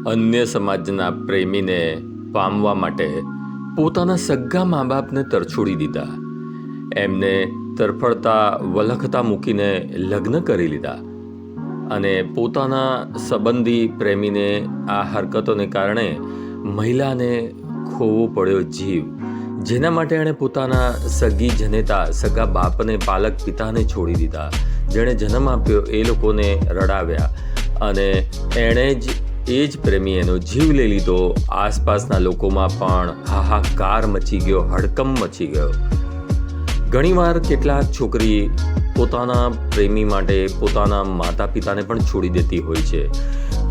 અન્ય સમાજના પ્રેમીને પામવા માટે પોતાના સગ્ગા મા બાપને તરછોડી દીધા, એમને તરફડતા વલખતા મૂકીને લગ્ન કરી લીધા અને પોતાના સંબંધી પ્રેમીને આ હરકતોને કારણે મહિલાને ખોવો પડ્યો જીવ, જેના માટે એણે પોતાના સગી જનેતા સગા બાપને પાલક પિતાને છોડી દીધા, જેણે જન્મ આપ્યો એ લોકોને રડાવ્યા અને એણે જ એ જ પ્રેમી એનો જીવ લઈ લીધો. આસપાસના લોકોમાં પણ હાહાકાર મચી ગયો, હડકંપ મચી ગયો. ઘણીવાર કેટલાક છોકરી પોતાના પ્રેમી માટે પોતાના માતા પિતાને પણ છોડી દેતી હોય છે.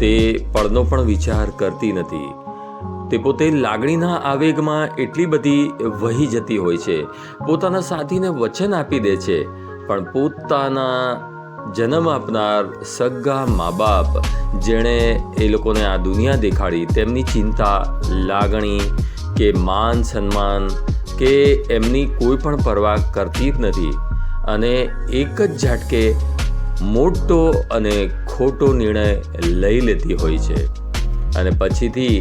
તે પળનો પણ વિચાર કરતી નથી. તે પોતે લાગણીના આવેગમાં એટલી બધી વહી જતી હોય છે, પોતાના સાથીને વચન આપી દે છે, પણ પોતાના જન્મ આપનાર સગ્ગા મા બાપ જેણે એ લોકોને આ દુનિયા દેખાડી, તેમની ચિંતા, લાગણી કે માન સન્માન કે એમની કોઈ પણ પરવા કરતી જ નથી અને એક જ ઝાટકે મોટો અને ખોટો નિર્ણય લઈ લેતી હોય છે. અને પછીથી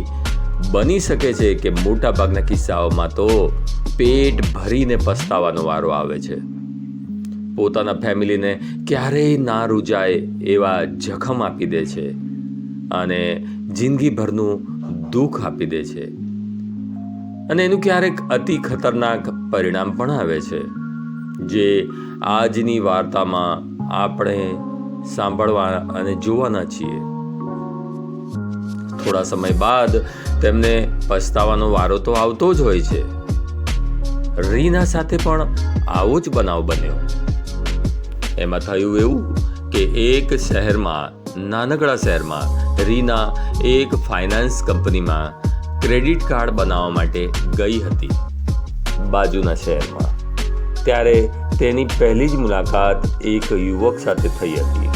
બની શકે છે કે મોટા ભાગના કિસ્સાઓમાં તો પેટ ભરીને પસ્તાવાનો વારો આવે છે. પોતાના ફેમિલીને ક્યારેય ના રૂજાય એવા જખમ આપી દે છે અને જિંદગીભરનું દુઃખ આપી દે છે અને એનું ક્યારેક અતિ ખતરનાક પરિણામ પણ આવે છે, જે આજની વાર્તામાં આપણે સાંભળવા અને જોવાના છીએ. થોડા સમય બાદ તેમને પસ્તાવાનો વારો તો આવતો જ હોય છે. રીના સાથે પણ આવો જ બનાવ બન્યો. એમાં થયું એવું કે એક શહેરમાં, નાનકડા શહેરમાં રીના એક ફાઇનાન્સ કંપનીમાં ક્રેડિટ કાર્ડ બનાવવા માટે ગઈ હતી બાજુના શહેરમાં. ત્યારે તેની પહેલી જ મુલાકાત એક યુવક સાથે થઈ હતી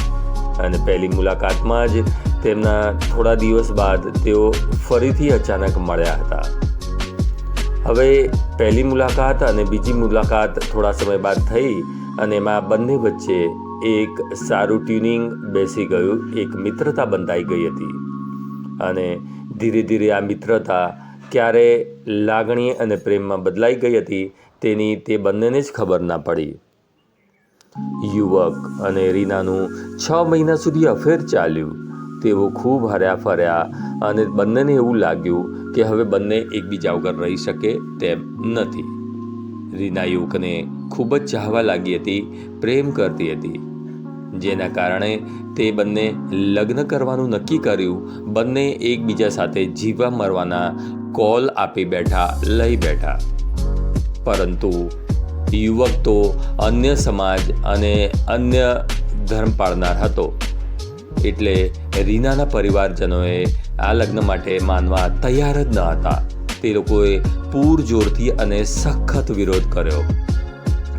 અને પહેલી મુલાકાતમાં જ તેમના થોડા દિવસ બાદ તેઓ ફરીથી અચાનક મળ્યા હતા. હવે પહેલી મુલાકાત અને બીજી મુલાકાત થોડા સમય બાદ થઈ અને એમાં બંને વચ્ચે એક સારું ટ્યુનિંગ બેસી ગયું, એક મિત્રતા બંધાઈ ગઈ હતી અને ધીરે ધીરે આ મિત્રતા ક્યારે લાગણી અને પ્રેમમાં બદલાઈ ગઈ હતી તેની તે બંનેને જ ખબર ના પડી. યુવક અને રીનાનું 6 મહિના સુધી અફેર ચાલ્યું. તેઓ ખૂબ હર્યા ફર્યા અને બંનેને એવું લાગ્યું કે હવે બંને એકબીજા વગર રહી શકે તેમ નથી. રીના યુવકને ખૂબ જ ચાહવા લાગી હતી, પ્રેમ કરતી હતી, જેના કારણે તે બંને લગ્ન કરવાનું નક્કી કર્યું. બંને એકબીજા સાથે જીવવા મરવાના કોલ આપી બેઠા, લઈ બેઠા. પરંતુ યુવક તો અન્ય સમાજ અને અન્ય ધર્મ પાળનાર હતો, એટલે રીનાના પરિવારજનોએ આ લગ્ન માટે માનવા તૈયાર જ ન હતા. તે લોકોએ પૂરજોરથી અને સખત વિરોધ કર્યો.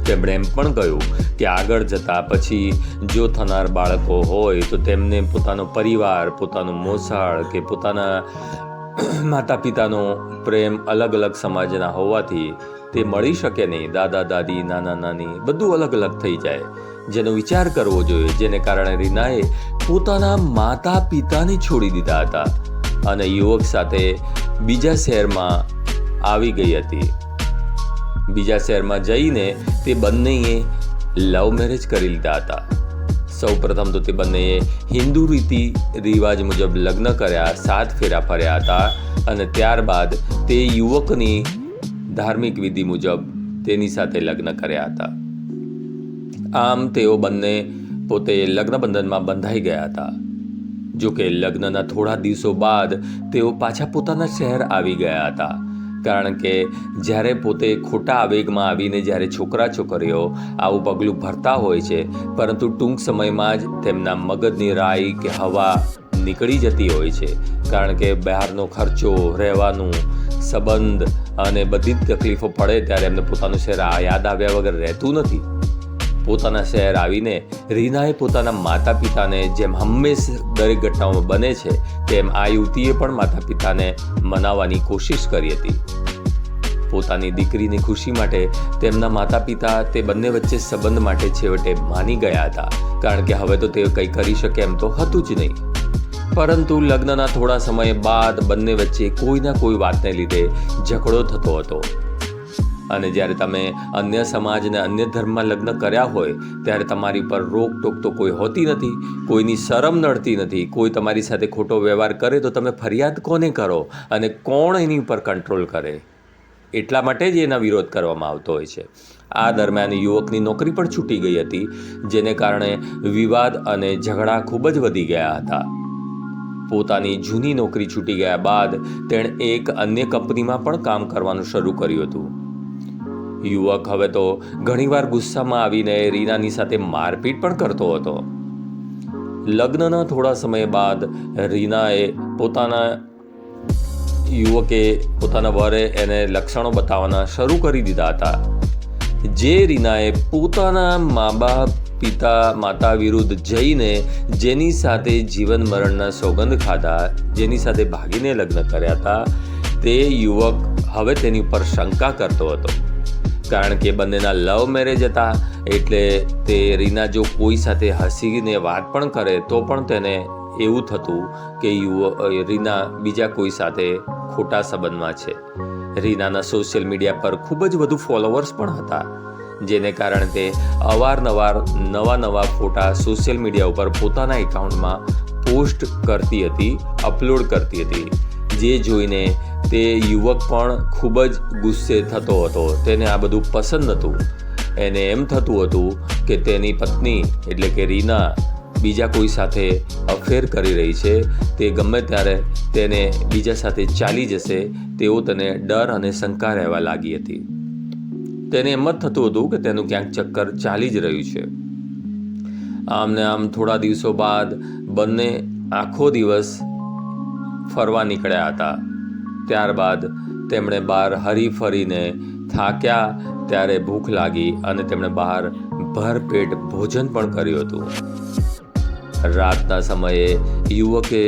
તેમણે એમ પણ કહ્યું કે આગળ જતાં પછી જો થનાર બાળકો હોય તો તેમને પોતાનો પરિવાર, પોતાનું મોસાળ કે પોતાના માતા પિતાનો પ્રેમ અલગ અલગ સમાજના હોવાથી તે મળી શકે નહીં. દાદા દાદી, નાના નાની બધું અલગ અલગ થઈ જાય, જેનો વિચાર કરવો જોઈએ. જેને કારણે રીનાએ પોતાના માતા પિતાને છોડી દીધા હતા અને યુવક સાથે બીજા શહેરમાં આવી ગઈ હતી. બીજા શહેરમાં જઈને તે બંનેએ લવ મેરેજ કરી લીધા હતા. સૌ પ્રથમ તો તે બંનેએ હિન્દુ રીતિ રિવાજ મુજબ લગ્ન કર્યા, 7 ફેરા ફર્યા હતા અને ત્યારબાદ તે યુવકની ધાર્મિક વિધિ મુજબ તેની સાથે લગ્ન કર્યા હતા. આમ તેઓ બંને પોતે લગ્ન બંધનમાં બંધાઈ ગયા હતા. જો કે લગ્નના થોડા દિવસો બાદ તેઓ પાછા પોતાના શહેર આવી ગયા હતા, કારણ કે જ્યારે પોતે ખોટા આવેગમાં આવીને જ્યારે છોકરા છોકરીઓ આવું પગલું ભરતા હોય છે, પરંતુ ટૂંક સમયમાં જ તેમના મગજની રાઈ કે હવા નીકળી જતી હોય છે, કારણ કે બહારનો ખર્ચો, રહેવાનું, સંબંધ અને બધી જ તકલીફો પડે ત્યારે એમને પોતાનું શહેર યાદ આવ્યા વગર રહેતું નથી. પોતાના શહેર આવીને રીનાએ પોતાના માતા પિતાને, જેમ હંમેશ દરેક ઘટનાઓમાં બને છે તેમ આ યુવતીએ પણ માતા પિતાને મનાવવાની કોશિશ કરી હતી. પોતાની દીકરીની ખુશી માટે તેમના માતા પિતા તે બંને વચ્ચે સંબંધ માટે છેવટે માની ગયા હતા, કારણ કે હવે તો તે કંઈ કરી શકે એમ તો હતું જ નહીં. પરંતુ લગ્નના થોડા સમય બાદ બંને વચ્ચે કોઈના કોઈ વાતને લીધે ઝઘડો થતો હતો. અને જ્યારે તમે અન્ય સમાજ અને અન્ય ધર્મમાં લગ્ન કર્યા હોય ત્યારે તમારી પર રોકટોક તો કોઈ હોતી નથી, કોઈની શરમ નડતી નથી. કોઈ તમારી સાથે ખોટો વ્યવહાર કરે તો તમે ફરિયાદ કોને કરો અને કોણ એની ઉપર કંટ્રોલ કરે? એટલા માટે જ એના વિરોધ કરવામાં આવતો હોય છે. આ દરમિયાન યુવકની નોકરી પણ છૂટી ગઈ હતી, જેને કારણે વિવાદ અને ઝઘડા ખૂબ જ વધી ગયા હતા. પોતાની જૂની નોકરી છૂટી ગયા બાદ તેણે એક અન્ય કંપનીમાં પણ કામ કરવાનું શરૂ કર્યું હતું. યુવક હવે તો ઘણીવાર ગુસ્સામાં આવીને રીનાની સાથે મારપીટ પણ કરતો હતો. લગ્નના થોડા સમય બાદ યુવકે પોતાના વરે એને લક્ષણો બતાવવાના શરૂ કરી દીધા હતા, જે રીનાએ પોતાના માતા વિરુદ્ધ જઈને જેની સાથે જીવન મરણના સોગંદ ખાધા, જેની સાથે ભાગીને લગ્ન કર્યા હતા, તે યુવક હવે તેની ઉપર શંકા કરતો હતો. કારણ કે બંનેના લવ મેરેજ હતા, એટલે તે રીના જો કોઈ સાથે હસીને વાત પણ કરે તો પણ તેને એવું થતું કે રીના બીજા કોઈ સાથે ખોટા સંબંધમાં છે. રીનાના સોશિયલ મીડિયા પર ખૂબ જ વધુ ફોલોવર્સ પણ હતા, જેને કારણે તે અવારનવાર નવા ફોટા સોશિયલ મીડિયા ઉપર પોતાના એકાઉન્ટમાં પોસ્ટ કરતી હતી, અપલોડ કરતી હતી. જે જોઈને તે યુવક પણ ખૂબ જ ગુસ્સે થતો હતો. તેને આ બધું પસંદ નહોતું. એને એમ થતું હતું કે તેની પત્ની એટલે કે રીના બીજા કોઈ સાથે અફેર કરી રહી છે, તે ગમે ત્યારે તેને બીજા સાથે ચાલી જશે તેવો તેને ડર અને શંકા રહેવા લાગી હતી. તેને એમ જ થતું હતું કે તેનું ક્યાંક ચક્કર ચાલી જ રહ્યું છે. આમ ને આમ થોડા દિવસો બાદ બંને આખો દિવસ ફરવા નીકળ્યા હતા. ત્યારબાદ તેમણે બહાર હરી ફરીને થાક્યા ત્યારે ભૂખ લાગી અને તેમણે બહાર ભરપેટ ભોજન પણ કર્યું હતું. રાતના સમયે યુવકે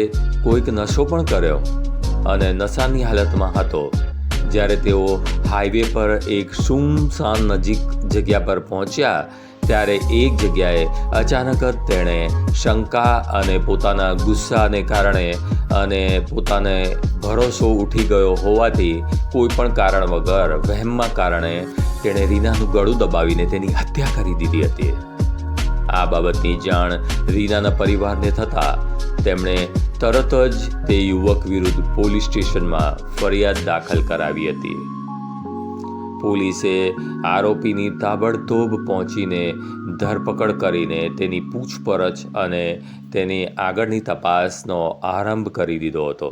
કોઈક નશો પણ કર્યો અને નશાની હાલતમાં હતો. જ્યારે તેઓ હાઈવે પર એક સુમસાન નજીક જગ્યા પર પહોંચ્યા ત્યારે એક જગ્યાએ અચાનક જ તેણે શંકા અને પોતાના ગુસ્સાને કારણે અને પોતાને ભરોસો ઉઠી ગયો હોવાથી કોઈ પણ કારણ વગર વહેમમાં કારણે તેણે રીનાનું ગળું દબાવીને તેની હત્યા કરી દીધી હતી. આ બાબતની જાણ રીનાના પરિવારને થતાં તેમણે તરત જ તે યુવક વિરુદ્ધ પોલીસ સ્ટેશનમાં ફરિયાદ દાખલ કરાવી હતી. પોલીસે આરોપીની તાબડતોબ પહોંચીને ધરપકડ કરીને તેની પૂછપરછ અને તેની આગળની તપાસનો આરંભ કરી દીધો હતો.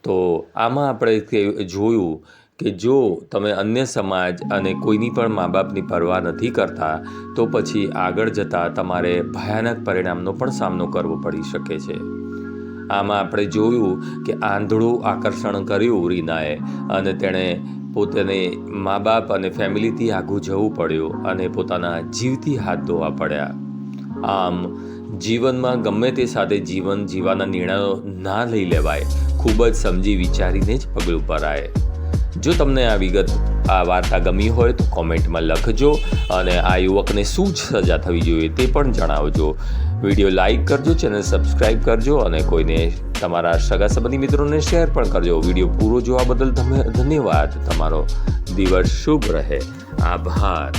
તો આમાં આપણે જોયું કે જો તમે અન્ય સમાજ અને કોઈની પણ મા બાપની પરવા નથી કરતા તો પછી આગળ જતાં તમારે ભયાનક પરિણામનો પણ સામનો કરવો પડી શકે છે. આમાં આપણે જોયું કે આંધળું આકર્ષણ કર્યું રીનાએ અને તેણે પોતાને મા બાપ અને ફેમિલીથી આઘું જવું પડ્યું અને પોતાના જીવથી હાથ ધોવા પડ્યા. આમ જીવનમાં ગમે તે સાથે જીવન જીવવાના નિર્ણયો ના લઈ લેવાય. ખૂબ જ સમજી વિચારીને જ પગલું ભરાય. જો તમને આ વાર્તા ગમી હોય તો કોમેન્ટમાં લખજો અને આ યુવકને શું સજા થવી જોઈએ તે પણ જણાવજો. વિડીયો લાઈક કરજો, ચેનલ સબસ્ક્રાઈબ કરજો અને કોઈને તમારા સગા સંબંધી મિત્રોને શેર પણ કરજો. વિડીયો પૂરો જોવા બદલ ધન્યવાદ. તમારો દિવસ શુભ રહે. આભાર.